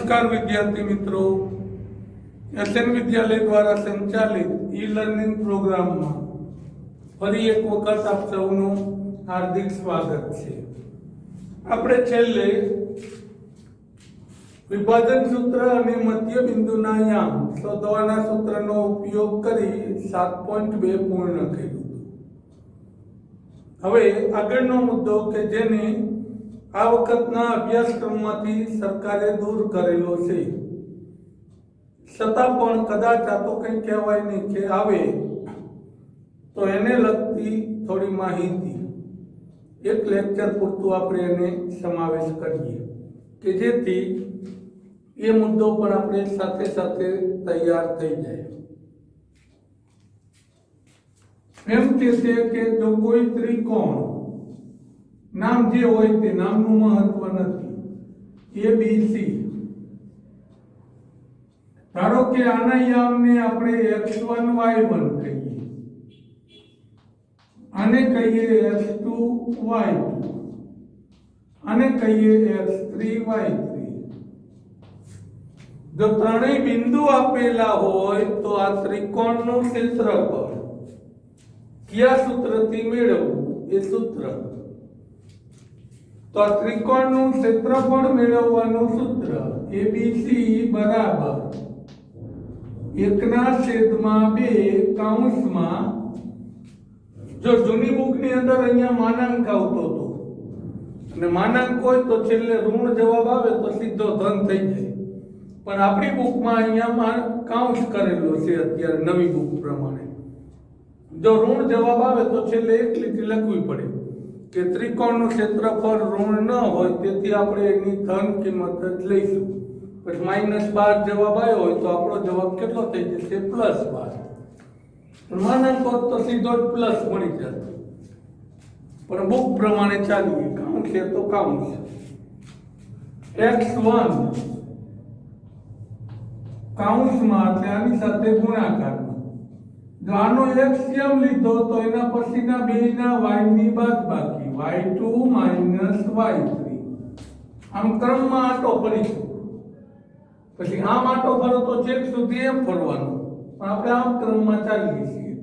નમસ્કાર વિદ્યાર્થી મિત્રો, એસએન વિદ્યાલય દ્વારા સંચાલિત ઈ લર્નિંગ પ્રોગ્રામમાં ફરી એક વખત આપ સૌનું હાર્દિક સ્વાગત છે. આપણે છેલ્લે વિભાજન સૂત્ર અને મધ્ય બિંદુના યામ શોધવાના સૂત્રનો ઉપયોગ કરી 7.2 પૂર્ણ કર્યું. હવે આગળનો મુદ્દો કે જેને આ વખતના અભ્યાસક્રમમાંથી સરકારે દૂર કરેલો છે, છતાં પણ કદાચ આ તો કંઈ કહેવાય નહીં કે આવે તો એને લગતી થોડી માહિતી એક લેક્ચર પૂરતું આપણે એને સમાવેશ કરીએ કે જેથી એ મુદ્દો પણ આપણે સાથે સાથે તૈયાર થઈ જાય. એમ કે છે કે જો કોઈ ત્રિકોણ, નામ જે હોય તે નામનું મહત્વ નથી, ABC, ધારો કે આના યામને આપણે x1 y1 કહીએ, આને કહીએ x2 y2, આને કહીએ x3 y3. જો ત્રણેય બિંદુ આપેલા હોય તો આ ત્રિકોણનું ક્ષેત્રફળ કયા સૂત્રથી મેળવવું એ સૂત્ર. તો આ ત્રિકોણનું ક્ષેત્રફળ મેળવવાનું સૂત્ર ABC બરાબર 1/2 કૌંસમાં, જો જૂની બુકની અંદર અહીંયા માનાંક આવતો હતો અને માનાંક હોય તો છેલ્લે ઋણ જવાબ આવે તો સીધો ધન થઈ જાય, પણ આપણી બુકમાં અહીંયા કૌંસ કરેલો છે અત્યારે નવી બુક પ્રમાણે. જો ઋણ જવાબ આવે તો છેલ્લે એક લીટી લખવી પડે કે ત્રિકોણનું ક્ષેત્રફળ ઋણ ન હોય, તેથી આપણે એની ધન કિંમત જ લઈશું. પછી -12 જવાબ આવ્યો હોય તો આપણો જવાબ કેટલો થઈ જશે? +12. માનાંક હોત તો સીધો જ પ્લસ મળી જશે, પણ બુક પ્રમાણે ચાલીએ, કાઉન્સ છે તો કાઉન્સ. x1 કાઉન્સમાં એટલે આની સાથે ગુણાકારમાં, જો આનો LCM લીધો તો એના પછીના બેયના y ની બાદબાકી, y2 y3. આમ ક્રમમાં આટો ફરીશું, પછી આમ આટો ફરો તો છેક સુધી એમ ફરવાનું, પણ આપણે આમ ક્રમમાં ચાલીએ છીએ.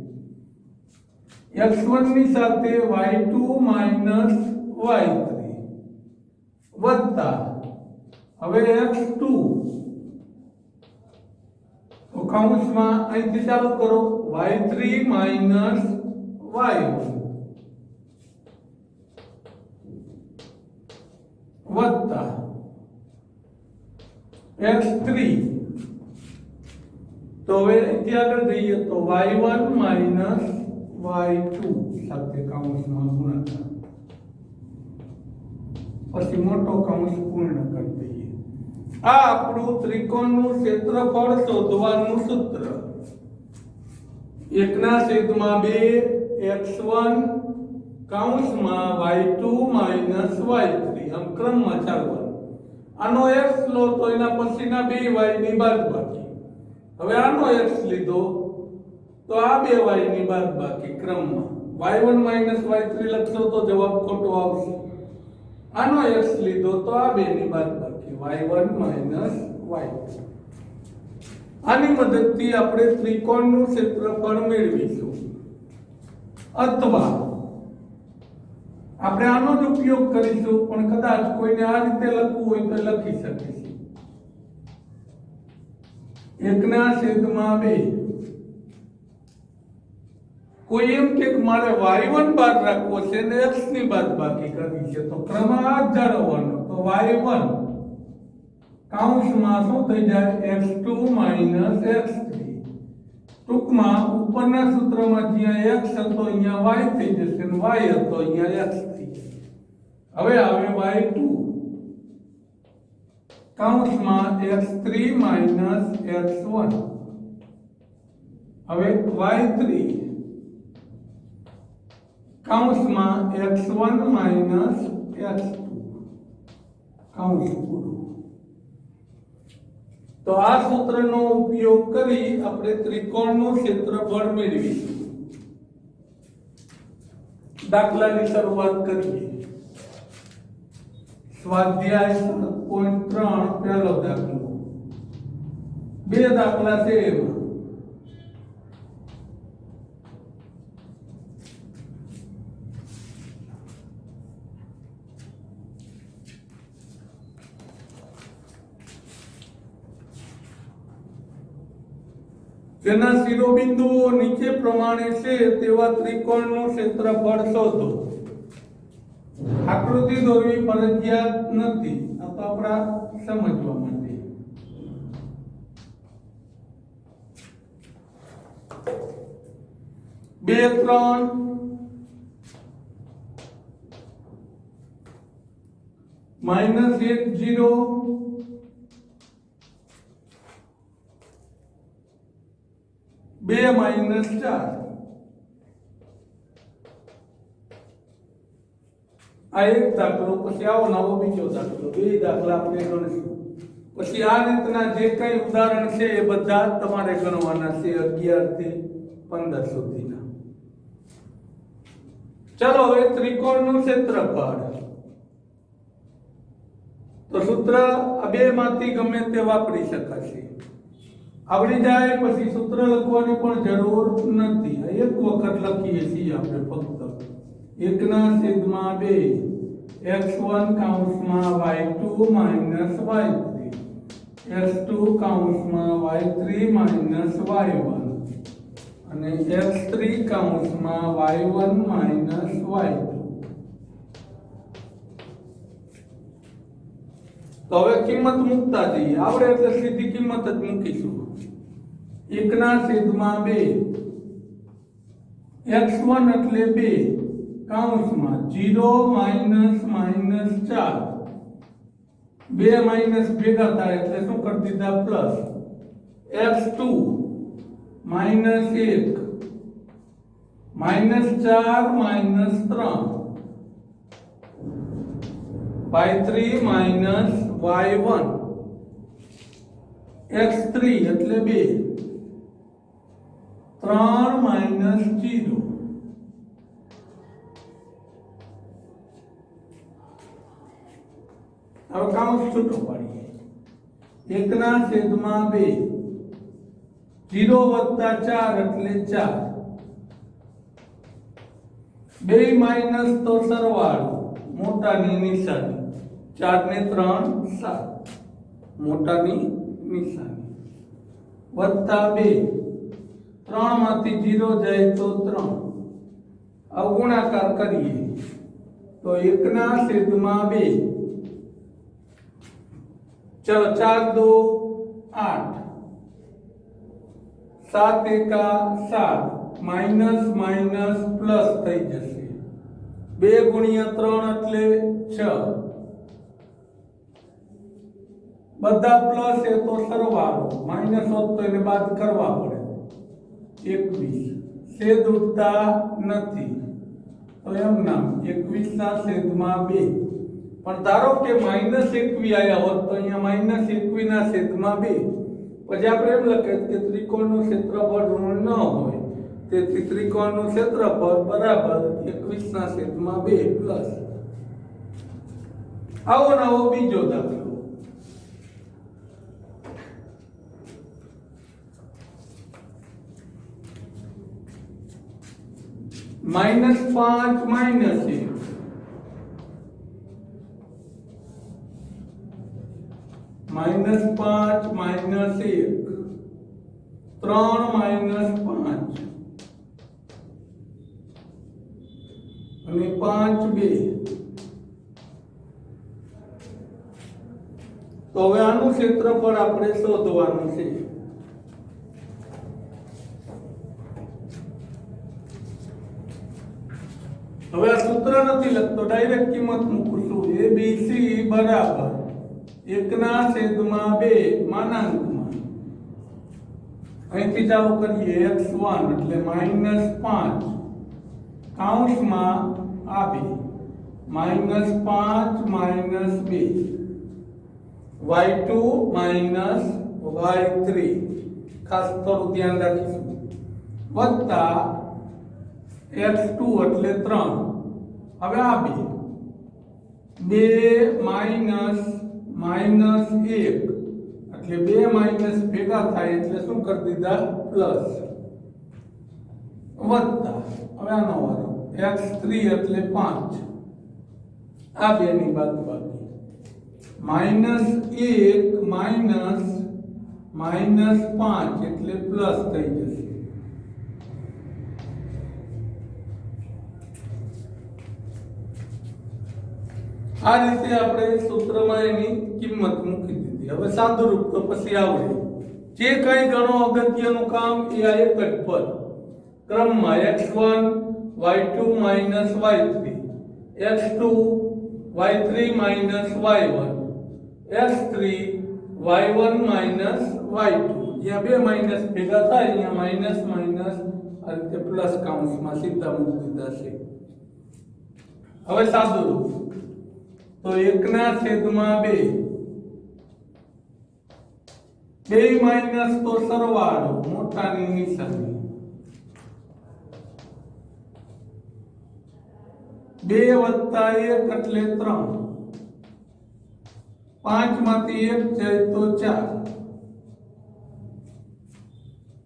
x1 ની સાથે y2 y3 વત્તા હવે x2, તો કૌંસમાં અહીંથી ચાલુ કરો y3 y1 વત્તા x3, તો હવે અહીંથી આગળ જઈએ તો y1 y2 સાથે કૌંસમાં ગુણાકાર, પછી મોટો કૌંસ પૂર્ણ કરી દઈએ. આ આપણું ત્રિકોણનું ક્ષેત્રફળ શોધવાનું સૂત્ર 1/2 x1 કૌંસમાં y2 y3, આમ ક્રમમાં ચાલવાનું. આનો x લો તો એના પછીના બે y ની બાદબાકી. હવે આનો x લીધો તો આ બે y ની બાદબાકી ક્રમમાં. y1 y3 લખશો તો જવાબ ખોટો આવશે. આનો x લીધો તો આ બે ની બાદબાકી, y1 y2. આની મદદથી આપણે ત્રિકોણનું ક્ષેત્રફળ મેળવીશું. અથવા આપણે આનો જ ઉપયોગ કરીશું, પણ કદાચ કોઈને આ રીતે લખવું હોય તો લખી શકે છે. 1/2. કોઈ એમ કે મારે y1 બાદ રાખવો છે ને x ની બાદબાકી કરવી છે, તો ક્રમ આ જ જાળવવાનો. તો y1 કૌંસમાં શું થઈ જાય? x2 x3. ટૂંકમાં ઉપરના સૂત્રમાં જ્યાં x હતો અહીંયા y થઈ જશે અને y હતો અહીંયા x થઈ જશે. હવે આવે y2 કૌંસમાં x3 x1. હવે y3 કૌંસમાં x1 x2 કૌંસ પૂરું. તો આ સૂત્રનો ઉપયોગ કરી આપણે ત્રિકોણનું ક્ષેત્રફળ મેળવીશું. દાખલાની શરૂઆત કરીએ. સ્વાધ્યાય 7.3 પહેલો દાખલો. બે દાખલા છે એમાં જેના શિરોબિંદુઓ નીચે પ્રમાણે છે તેવા ત્રિકોણનું ક્ષેત્રફળ શોધો. આકૃતિ દોરવી ફરજિયાત નથી, આ તો આપણા સમજવા માટે. બે ત્રણ -1 0 2 - 4 આ એક દાખલો. પછી આવો નવો બીજો દાખલો. બે દાખલા આપણે ગણીશું. પછી આ રીતના જે કઈ ઉદાહરણ છે એ બધા તમારે ગણવાના છે 11 થી 15 સુધીના. ચલો હવે ત્રિકોણનું ક્ષેત્રફળ. તો સૂત્ર આ બે માંથી ગમે તે વાપરી શકાશે. આવડી જાય પછી સૂત્ર લખવાની પણ જરૂર નથી. એક વખત લખીએ છીએ આપણે ફક્ત 1/2 x1 કૌંસમાં y2 માઈનસ y3 x2 કૌંસમાં y3 માઈનસ y1 અને x3 કૌંસમાં y1 માઈનસ y2. તો હવે કિંમત મૂકતા જઈએ. આવડે એટલે સીધી કિંમત જ મૂકીશું. 1/2 x1 એટલે 2 કૌંસમાં 0 માઈનસ માઈનસ 4 બે માઈનસ ભેગા થાય એટલે શું કરી દીધા plus. x2 -1 -4 -3 y3 minus y1 x3 એટલે 2 3 માઈનસ 0. હવે કૌંસ છૂટો પાડીએ. 1/2 0 વત્તા 4 એટલે 4 બે માઈનસ તો સરવાળો મોટાની નિશાની 4 ને 3 7 મોટાની નિશાની વત્તા 2 3 માંથી 0 જાય તો 3 અવગુણાકાર કરીએ તો 1/2 चलो 4 2 8 7 1 7 माइनस माइनस प्लस થઈ જશે 2 ગુણ્યા 3 એટલે 6 બધા પ્લસ એ તો સરવાળો માઈનસ હોત તો એને બાદ કરવા પડે 21 છેદ ઉડતા નથી તો એમ નામ 21/2 પણ ધારો કે -21 આયા હોત તો અહીંયા -21/2 પછી આપણે એમ લખીએ કે ત્રિકોણનું ક્ષેત્રફળ ઋણ ન હોય તેથી ત્રિકોણનું ક્ષેત્રફળ બરાબર 21/2 પ્લસ. આવો નવો બીજો દાખલો. -5 -1 -5 -1 3 -5 અને 5 2. તો હવે આનું ક્ષેત્રફળ આપણે શોધવાનું છે. હવે આ સૂત્ર નથી લખતો, ડાયરેક્ટ કિંમત મૂકું છું. ABC બરાબર 1/2 માનાંકમાં અહીંથી ચાલુ કરીએ x1 એટલે -5 કૌંસમાં આવે -5 -2 y2 y3 ખાસ થોડું ધ્યાન રાખીશું વત્તા x2 એટલે 3 હવે આવે 2 -1 એટલે એટલે બે માઇનસ ભેગા થાય એટલે શું કરી દીધા પ્લસ વત્તા હવે આનો વારો x3 એટલે 5 આ બેની બાદબાકી -1 માઇનસ 5 એટલે પ્લસ થઈ જશે આ રીતે આપણે સૂત્રમાં એની કિંમત મૂકી દીધી હવે સાદુરૂપ તો પછી આવડે જે કંઈ ગણો અગત્યનું કામ એ આ એક જ પદ ક્રમમાં x1 y2 y3 x2 y3 y1 x3 y1 y2 જ્યાં બે માઈનસ ભેગા થાય અહીંયા માઈનસ માઈનસ આ રીતે પ્લસ કૌંસમાં સીધા મૂકી દીધા છે હવે સાદુરૂપ તો 1/2 બે માઈનસ તો સરવાળો મોટાની નિશાની 2 + 1 એટલે 3 5 માંથી 1 જાય તો 4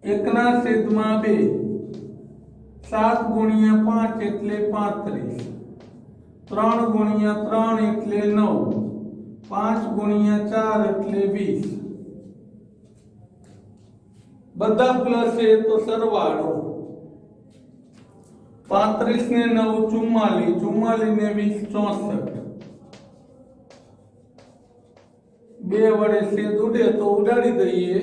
1/2 7 × 5 એટલે 35 3 × 3 એટલે 9 5 × 4 એટલે 20 બધા પ્લસ છે તો સરવાળો 35 ને 9 44 44 ને 20 64 બે વડે છેદ ઉડે તો ઉડાડી દઈએ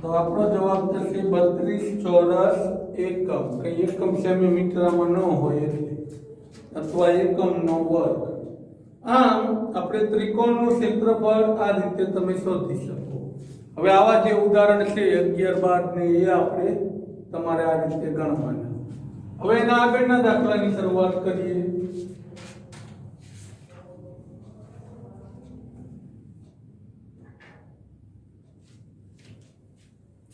તો આપણો જવાબ થશે 32 ચોરસ એકમ કઈ એકમ સેમીમીટરમાં ન હોય એટલે અથવા એકમનો વર્ગ આમ આપણે ત્રિકોણનું ક્ષેત્રફળ આ રીતે તમે શોધી શકો હવે આવા જે ઉદાહરણ છે 11 12 ને એ આપણે તમારે આ રીતે ગણવાના હવે એના આગળના દાખલાની શરૂઆત કરીએ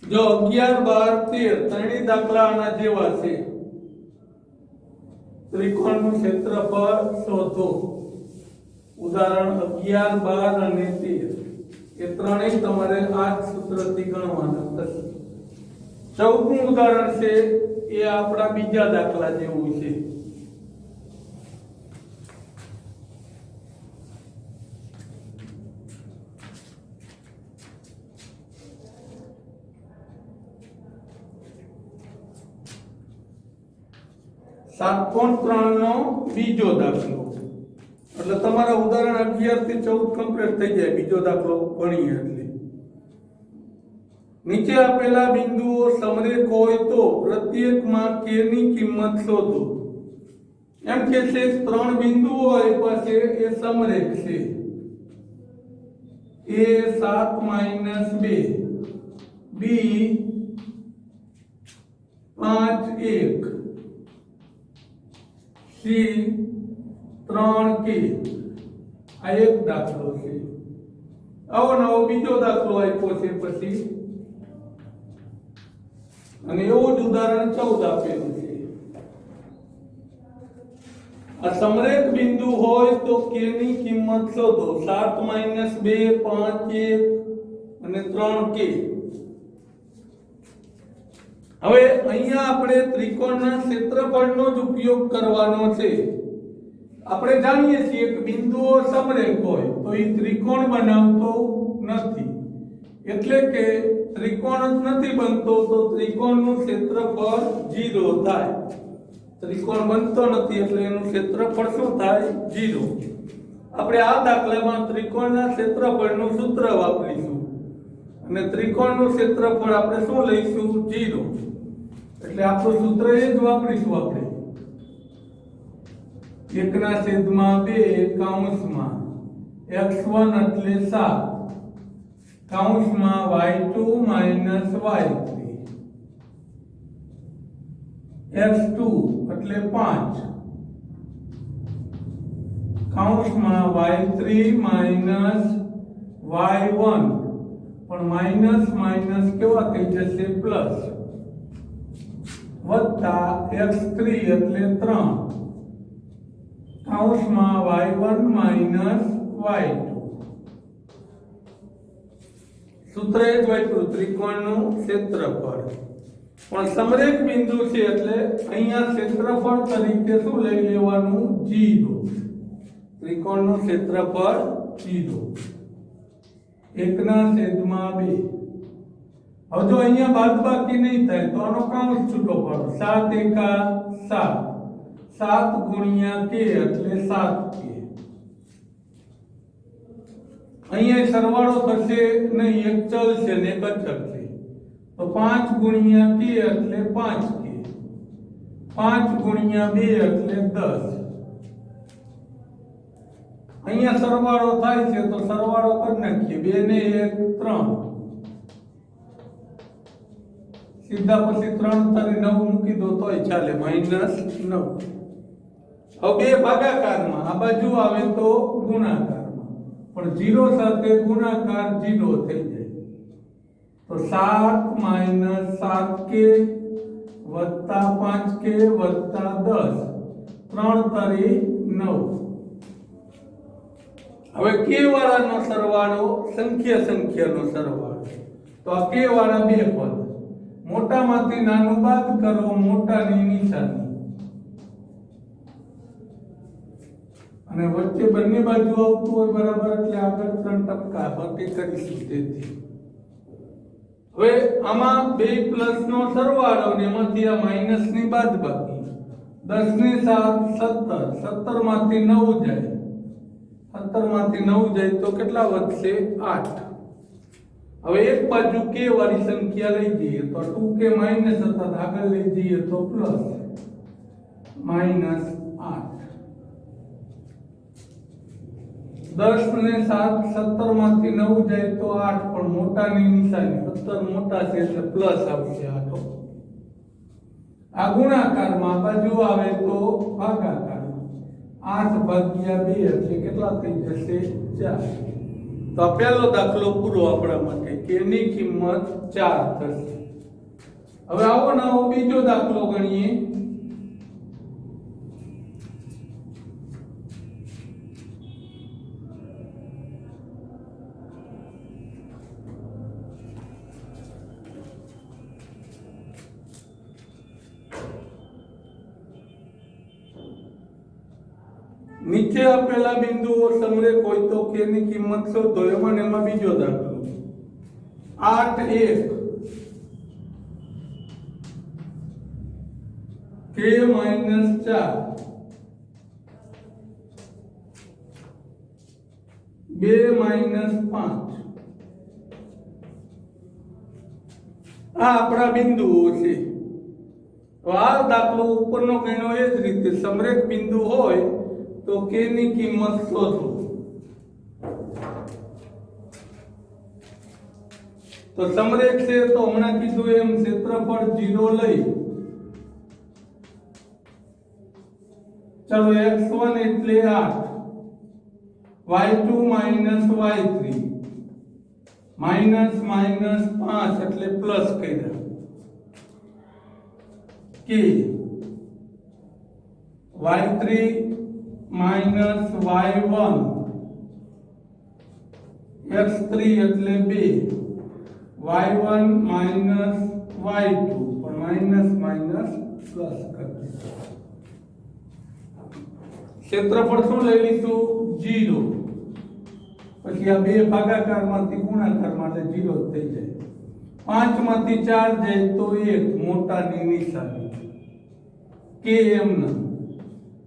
જો 11 12 13 ત્રણેય દાખલા આના જેવા છે ત્રિકોણનું ક્ષેત્રફળ શોધો ઉદાહરણ 11 12 અને 13 એ ત્રણેય તમારે આ જ સૂત્રથી ગણવાના થશે ચૌથું ઉદાહરણ છે એ આપણા બીજા દાખલા જેવું છે (7.3) નો બીજો દાખલો એટલે તમારા ઉદાહરણ 11 થી 14 કમ્પ્લીટ થઈ જાય બીજો દાખલો ભણીએ એટલે નીચે આપેલા બિંદુઓ સમરેખ હોય તો પ્રત્યેકમાં k ની કિંમત શોધો એમ કે છે ત્રણ બિંદુઓ હોય પાસે એ સમરેખ છે a 7 - 2 b 5 1 C 3K આ એક દાખલો છે આવો નવો બીજો દાખલો આપ્યો છે પછી અને એવું જ ઉદાહરણ 14 આપેલું છે આ સમરેખ બિંદુ હોય તો k ની કિંમત શોધો 7 - 2 5 1 અને 3K હવે અહીંયા આપણે ત્રિકોણના ક્ષેત્રફળનો જ ઉપયોગ કરવાનો છે આપણે જાણીએ છીએ કે બિંદુઓ સમરેખ હોય તો એ ત્રિકોણ બનાવતો નથી એટલે કે ત્રિકોણ જ નથી બનતો તો ત્રિકોણનું ક્ષેત્રફળ 0 થાય ત્રિકોણ બનતો નથી એટલે એનું ક્ષેત્રફળ શું થાય 0 આપણે આ દાખલામાં ત્રિકોણના ક્ષેત્રફળનું સૂત્ર વાપરીશું અને ત્રિકોણનું ક્ષેત્રફળ આપણે શું લઈશું 0 એટલે આપણું સૂત્ર એ જ વાપરીશું આપણે 1/2 કૌંસમાં x1 એટલે 7 કૌંસમાં y2 - y3 x2 એટલે 5 કૌંસમાં y3 - y1 પણ માઈનસ માઈનસ કેવા થઈ જશે પ્લસ વત્તા x3 એટલે 3 કૌંસમાં y1 માઇનસ y2 સૂત્ર એ જ વાપર્યું ત્રિકોણનું ક્ષેત્રફળ પણ સમરેખ બિંદુ છે એટલે અહીંયા ક્ષેત્રફળ તરીકે શું લઈ લેવાનું 0 ત્રિકોણનું ક્ષેત્રફળ 0 1/2 હવે જો અહીંયા બાદબાકી નહીં થાય તો આનો કૌંસ છૂટો પડો 7 એકા 7 7 ગુણ્યા k એટલે 7k અહીંયા સરવાળો થશે નહીં એક ચલ છે ને એક અચળ છે તો 5 ગુણ્યા k એટલે 5k 5 ગુણ્યા 2 એટલે 10 અહીંયા સરવાળો થાય છે તો સરવાળો કરી નાખીએ 2 ને 1 3 સીધા પછી 3 તારે 9 મૂકી દો તોય ચાલે -9 હવે બે ભાગાકારમાં આ બાજુ આવે તો ગુણાકારમાં પણ 0 સાથે ગુણાકાર 0 થઈ જાય તો 7 7k વત્તા 5k વત્તા 10 3 તારી 9 હવે k વાળાનો સરવાળો સંખ્યાનો સરવાળો તો આ k વાળા બે પદ મોટામાંથી નાનું બાદ કરો મોટાની નિશાની અને વચ્ચે બંને બાજુ આવતું હોય બરાબર એટલે આગળ 3 ટપકા બાકી કરીશું તેથી હવે આમાં બે પ્લસ નો સરવાળો અને એમાંથી આ માઈનસ ની બાદબાકી 10 ને 7 17 17 માંથી 9 જાય 17 માંથી 9 જાય તો કેટલા વધશે 8 હવે એક બાજુ k વાળી સંખ્યા લઈ જઈએ તો 2k માઈનસ હતા આગળ લઈ જઈએ તો પ્લસ -8 10 ને 7 17 માંથી 9 જાય તો 8 પણ મોટાની નિશાની 17 મોટા છે એટલે પ્લસ આવશે આ તો આ ગુણાકારમાં બાજુ આવે તો ભાગાકારમાં 8 ભાગ્યા 2 એટલે કેટલા થઈ જશે 4 તો આ પહેલો દાખલો પૂરો આપણા માટે કે ની કિંમત 4 થશે હવે આવો નવો બીજો દાખલો ગણીએ નીચે આપેલા બિંદુઓ સમરેખ હોય તો k ની કિંમત શોધો એમાં બીજો દાખલો 8 1 k - 4 2 - 5 આ આપણા બિંદુઓ છે તો આ દાખલો ઉપરનો ગણ્યો એ જ રીતે સમરેખ બિંદુ હોય તો k ની કિંમત શોધો તો સમરેખ છે તો હમણાં કીધું એમ ક્ષેત્રફળ 0 લઈ ચલો x1 એટલે 8 y2 y3 -5 એટલે પ્લસ કર્યા k y3 -y1 x3 એટલે 2 y1 y2 પણ માઈનસ પ્લસ કરી ક્ષેત્રફળ શું લઈ લીધું 0 પછી આ બે ભાગાકારમાંથી ગુણાકારમાં એટલે 0 થઈ જાય 5 માંથી 4 જાય તો 1 મોટાની નિશાની k એમ ન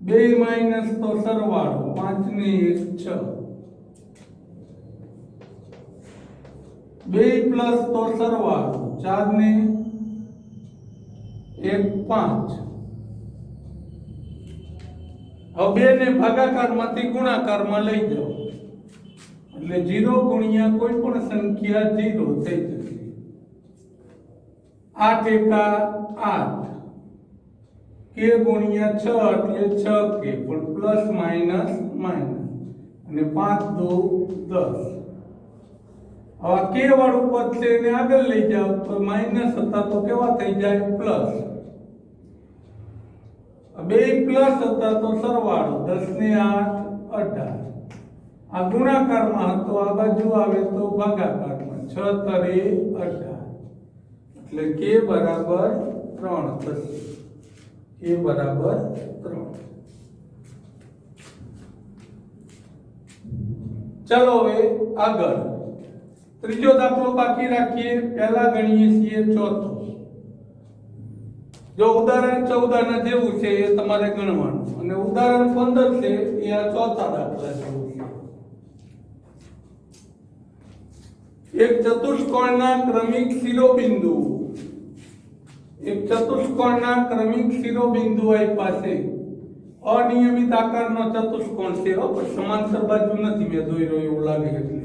2 માઈનસ તો સરવાળો 5 ને 1 6 2 પ્લસ તો સરવાળો 4 ને 1 5 હવે 2 ને ભાગાકારમાંથી ગુણાકારમાં લઈ જાઓ એટલે 0 ગુણ્યા કોઈ પણ સંખ્યા 0 થઈ જશે 8 એકા 8 k ગુણ્યા 6 એટલે 6k પણ પ્લસ માઈનસ અને 5 2 10 હવે k વાળું પદ છે એને આગળ લઈ જાઓ તો માઈનસ હતા તો કેવા થઈ જાય પ્લસ બે પ્લસ હતા તો સરવાળો 10 ને 8 18. આ ગુણાકારમાં હતો, આ બાજુ આવે તો ભાગાકારમાં 6 તરે 18 એટલે k બરાબર 3 થશે. k બરાબર 3. ચલો હવે આગળ ત્રીજો દાખલો બાકી રાખીએ. પહેલા ગણીએ છીએ ચોથો. જો ઉદાહરણ 14 ના જેવું છે એ તમારે ગણવાનું, અને ઉદાહરણ 15 છે એ આ ચોથા દાખલા જેવું છે. એક ચતુષ્કોણના ક્રમિક શિરોબિંદુ આપ્યા છે. અનિયમિત આકારનો ચતુષ્કોણ છે, પણ સમાંતર બાજુ નથી મેં દોર્યો એવું લાગે એટલે.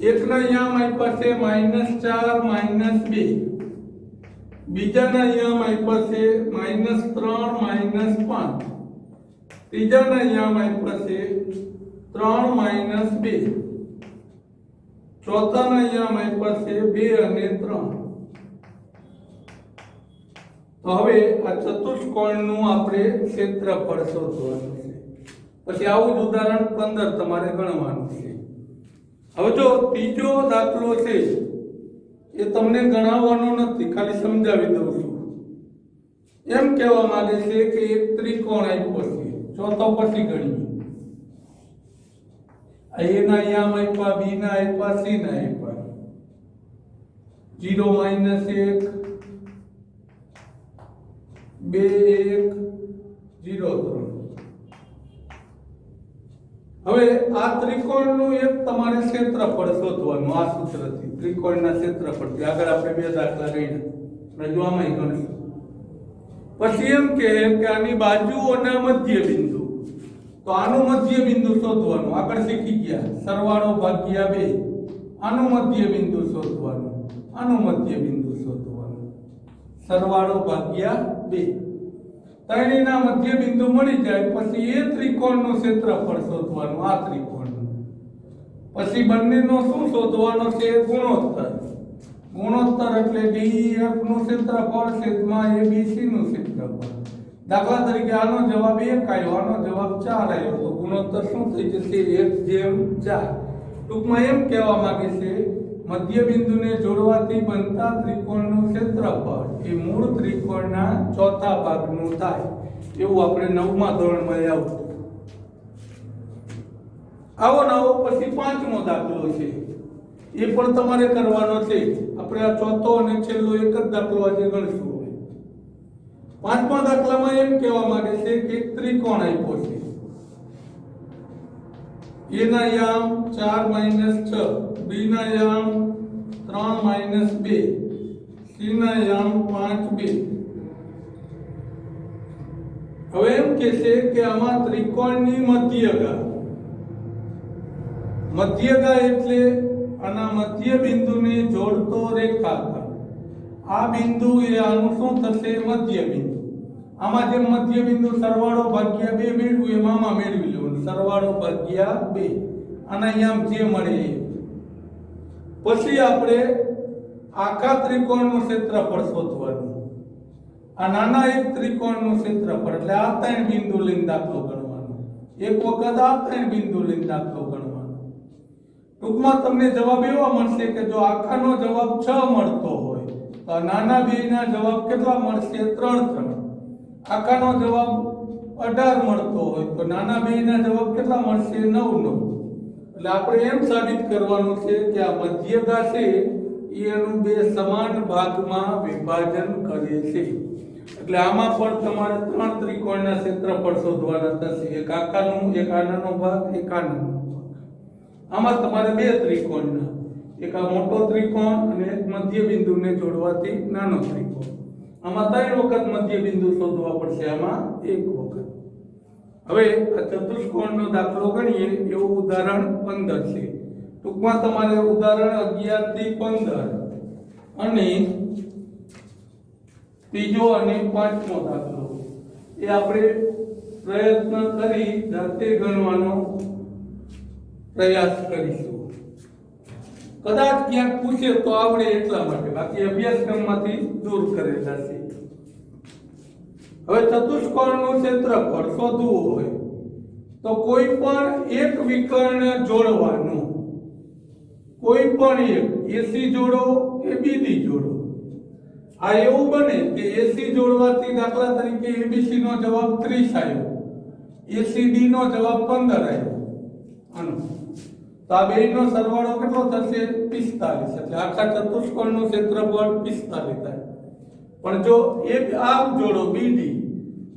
એકના યામ આપ્યા છે -4 -2, બીજાના યામ આપ્યા છે -3 -5, ત્રીજાના યામ આપ્યા છે 3 -2, ચોથાના યામ આપ્યા છે 2 અને 3. તો હવે આ ચતુષ્કોણનું આપણે ક્ષેત્રફળ શોધવાનું છે. પછી આવું જ ઉદાહરણ 15 તમારે ગણવાનું છે. હવે જો ત્રીજો દાખલો છે એ તમને ગણાવવાનો નથી, ખાલી સમજાવી દઉં છું. એમ કહેવા માંગે છે કે એક ત્રિકોણ આપ્યો છે. ચોથો પછી ગણીએ. A ના યામ આપ્યા, B ના આપ્યા, C ના આપ્યા. 0 -1 2 1 0 3. હવે આ ત્રિકોણનું એક તમારે ક્ષેત્રફળ શોધવાનું આ સૂત્રથી. ત્રિકોણના ક્ષેત્રફળથી આગળ આપણે બે દાખલા ગણ્યા, રજૂઆમાં ગણીશું. પછી એમ કે આની બાજુઓના મધ્ય બિંદુ, તો આનું મધ્ય બિંદુ શોધવાનું. આગળ શીખી ગયા સરવાળો ભાગ્યા 2. આનું મધ્ય બિંદુ શોધવાનું, આનું મધ્ય બિંદુ શોધવાનું, સરવાળો ભાગ્યા 2. ત્રણેયના મધ્ય બિંદુ મળી જાય પછી એ ત્રિકોણનું ક્ષેત્રફળ શોધવાનું, આ ત્રિકોણનું. પછી બંનેનો શું શોધવાનો છે? ગુણોત્તર. ગુણોત્તર એટલે DEF નું ક્ષેત્રફળ છેદમાં ABC નું ક્ષેત્રફળ. દાખલા તરીકે આનો જવાબ 1 આવ્યો, આનો જવાબ 4 આવ્યો, તો ગુણોત્તર શું થઈ જશે? 1/4. ટૂંકમાં એમ કહેવા માંગે છે મધ્ય બિંદુને જોડવાથી બનતા ત્રિકોણનું ક્ષેત્રફળ એ મૂળ ત્રિકોણના ચોથા ભાગનું થાય, એવું આપણે 9મા ધોરણમાં આવતું. આવો નવો પછી 5મો દાખલો છે, એ પણ તમારે કરવાનો છે. આપણે આ ચોથો અને છેલ્લો એક જ દાખલો આજે ગણીશું. 5મા દાખલામાં એમ કહેવા માંગે છે કે એક ત્રિકોણ આપ્યો છે. A ના યામ 4 - 6, B ના યામ 3 - 2, C ના યામ 5 2. હવે એમ કે છે કે આમાં ત્રિકોણની મધ્યગા એટલે આના મધ્ય બિંદુને જોડતો રેખાખંડ. આ બિંદુ એ આનું શું થશે? મધ્ય બિંદુ. આમાં જેમ મધ્ય બિંદુ સરવાળો ભાગ્યા 2 મેળવ્યું એમ આમાં મેળવી લેવાનું, સરવાળો ભાગ્યા 2. આના યામ જે મળે એ. પછી આપણે આખા ત્રિકોણનું ક્ષેત્રફળ શોધવાનું. આ નાના એક ત્રિકોણનું ક્ષેત્રફળ એટલે આ 3 બિંદુ લઈને દાખલો ગણવાનો. એક વખત આ 3 બિંદુ લઈને દાખલો ગણવાનો. ટૂંકમાં તમને જવાબ એવો મળશે કે જો આખાનો જવાબ 6 મળતો હોય તો આ નાના બેના જવાબ કેટલા મળશે? 3 3. આખાનો જવાબ 18 મળતો હોય તો નાના બેના જવાબ કેટલા મળશે? 9 9. એટલે આપણે એમ સાબિત કરવાનું છે કે આ મધ્યગા છે એ એનું 2 સમાન ભાગમાં વિભાજન કરે છે. એટલે આમાં પણ તમારે 3 ત્રિકોણના ક્ષેત્રફળ શોધવાના થશે. એક આખાનું, એક આનાનો ભાગ, એક આનાનો ભાગ. આમાં તમારે 2 ત્રિકોણના, એક આ મોટો ત્રિકોણ અને એક મધ્ય બિંદુને જોડવાથી નાનો ત્રિકોણ. આમાં 3 વખત મધ્ય બિંદુ શોધવા પડશે, આમાં 1 વખત. હવે આ ચતુષ્કોણનો દાખલો ગણીએ એવું ઉદાહરણ 15 છે. ટૂંકમાં તમારે ઉદાહરણ 11 થી 15 અને ત્રીજો અને 5મો દાખલો એ આપણે પ્રયત્ન કરી જાતે ગણવાનો પ્રયાસ કરીશું. કદાચ ક્યાંક પૂછે તો આવડે એટલા માટે, બાકી અભ્યાસક્રમમાંથી દૂર કરેલા છે. હવે ચતુષ્કોણનું ક્ષેત્રફળ શોધવું હોય તો કોઈ પણ એક વિકર્ણ જોડવાનું, કોઈ પણ એક એસી જોડો કે બીડી જોડો. આ એવું બને કે એસી જોડવાથી દાખલા તરીકે એબીસી નો જવાબ 30 આવ્યો, એસીડી નો જવાબ 15 આવ્યો. આનો તો આ બેયનો સરવાળો કેટલો થશે? 45. એટલે આખા ચતુષ્કોણનું ક્ષેત્રફળ 45 થાય. પણ જો એક આમ જોડો બીડી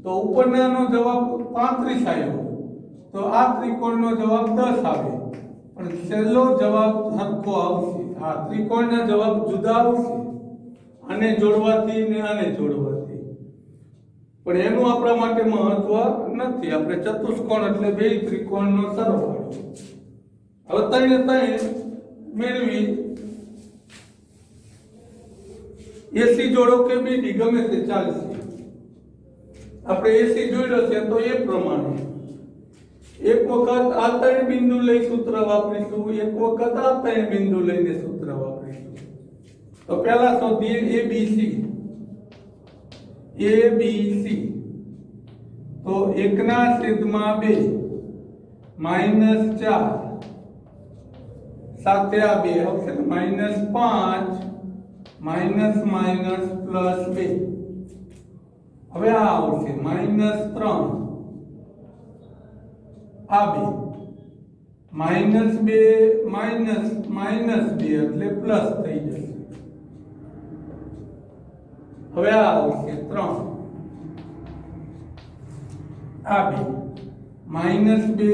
તો ઉપરનાનો જવાબ 35 આવ્યો, તો આ ત્રિકોણનો જવાબ 10 આવે. પણ છેલ્લો જવાબ સરખો આવશે. આ ત્રિકોણના જવાબ જુદા આવશે, આને જોડવાથી ને આને જોડવાથી. પણ એનું આપણા માટે મહત્વ નથી. આપણે ચતુષ્કોણ એટલે બે ત્રિકોણનો સરવાળો. હવે ત્રણે મેળવી એસી જોડો કે બીડી ગમે તે ચાલશે. આપણે એસી જોડ્યો છે તો એ પ્રમાણે એક વખત આ ત્રણ બિંદુ લઈ સૂત્ર વાપરીશું, એક વખત આ ત્રણ બિંદુ લઈને સૂત્ર વાપરીશું. તો પહેલા શોધીએ એબીસી. એબીસી તો 1/2 -4 સાથે આ બે આવશે -5 +2. હવે આ આવશે -3 આ બે -2 એટલે પ્લસ થઈ જશે. હવે આ આવશે 3 આ બે -2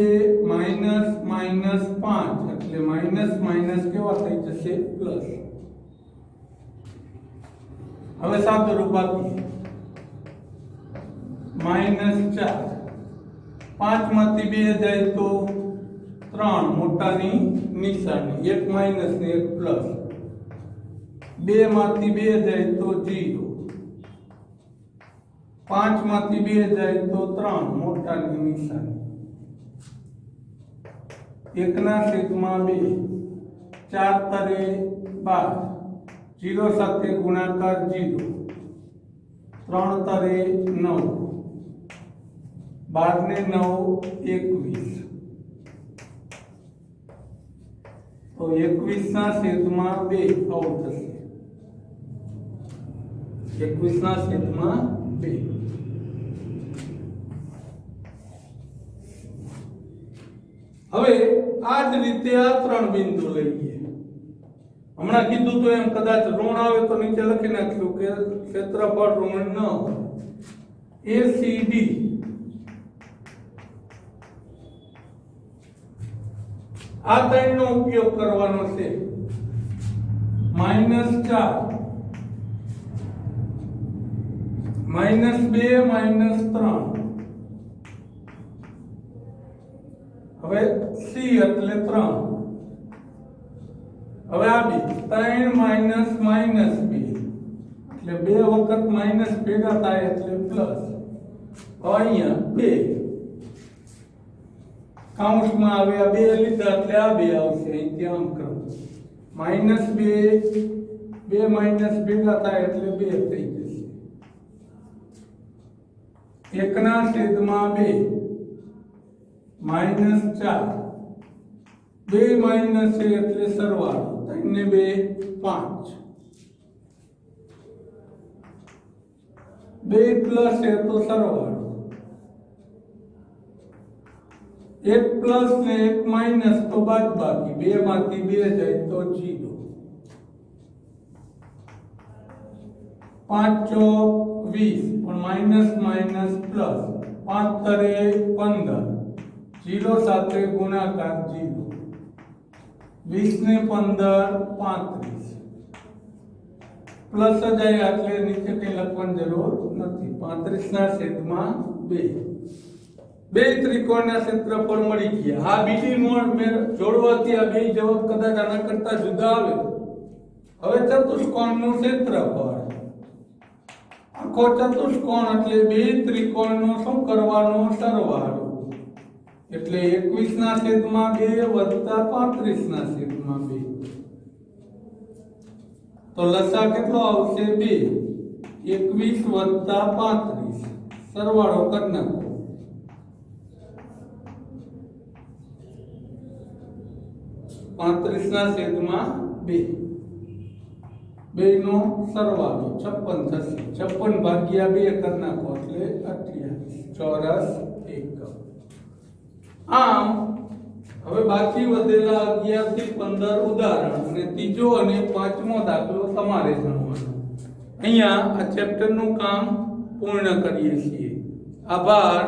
-5 એટલે માઇનસ કેવા થઈ જશે? પ્લસ. હવે સાદું રૂપ આપીએ -4 5 માંથી 2 જાય તો 3 મોટાની નિશાની, એક માઇનસ ને એક પ્લસ. 2 માંથી 2 જાય તો 0, 5 માંથી 2 જાય તો 3 મોટાની નિશાની. 1/2 4 તરે 12, 0 સાથે ગુણાકાર 0, 3 તરે 9, 12 ને 9 21. તો 21/2 આવું થશે. 21/2. હવે આ જ રીતે આ ત્રણ બિંદુ લઈએ. હમણાં કીધું તો એમ કદાચ ઋણ આવે તો નીચે લખી નાખશું કે ક્ષેત્રફળ ઋણ ન હોય. એસીડી આ ત્રણનો ઉપયોગ કરવાનો છે. -4 -2 -3. હવે સી એટલે 3. હવે આ બી 3 -2 એટલે બે વખત માઇનસ ભેગા થાય એટલે પ્લસ. અહીંયા 2 કાઉન્સમાં આવે આ 2 લીધા એટલે આ 2 આવશે. અહીંથી આમ કરો -2 2 માઇનસ ભેગા થાય એટલે 2 થઈ જશે. 1/2 -4 2 માઇનસ છે એટલે સરવાળો 3 ને 2 5 2 પ્લસ છે તો સરવાળો 1 પ્લસ ને 1 માઇનસ તો બાદબાકી 2 માંથી 2 જાય તો 0 5 ચોક 20 પણ માઇનસ પ્લસ 5 તરે 15 0 સાથે ગુણાકાર 0 20 ને 15 35 પ્લસ જ આવ્યા એટલે નીચે કઈ લખવાની જરૂર નથી. 35/2 બે ત્રિકોણના ક્ષેત્રફળ મળી ગયા. આ બીજી મેળ જોડવાથી આ બે જવાબ કદાચ આના કરતા જુદા આવે. હવે ચતુષ્કોણનું ક્ષેત્રફળ આખો ચતુષ્કોણ એટલે બે ત્રિકોણનો શું કરવાનો? સરવાળો. એટલે 21/2 વત્તા 35/2. તો લસા કેટલો આવશે? 2. 21 વત્તા 35 સરવાળો કરી નાખો. 35/2 બેનો સરવાળો 56 થશે. 56 ભાગ્યા 2 કરી નાખો એટલે 28 ચોરસ એકમ. આમ હવે બાકી વધેલા 11 થી 15 ઉદાહરણ અને ત્રીજો અને પાંચમો દાખલો તમારે ગણવાનો. અહીંયા આ ચેપ્ટરનું કામ પૂર્ણ કરીએ છીએ. આભાર.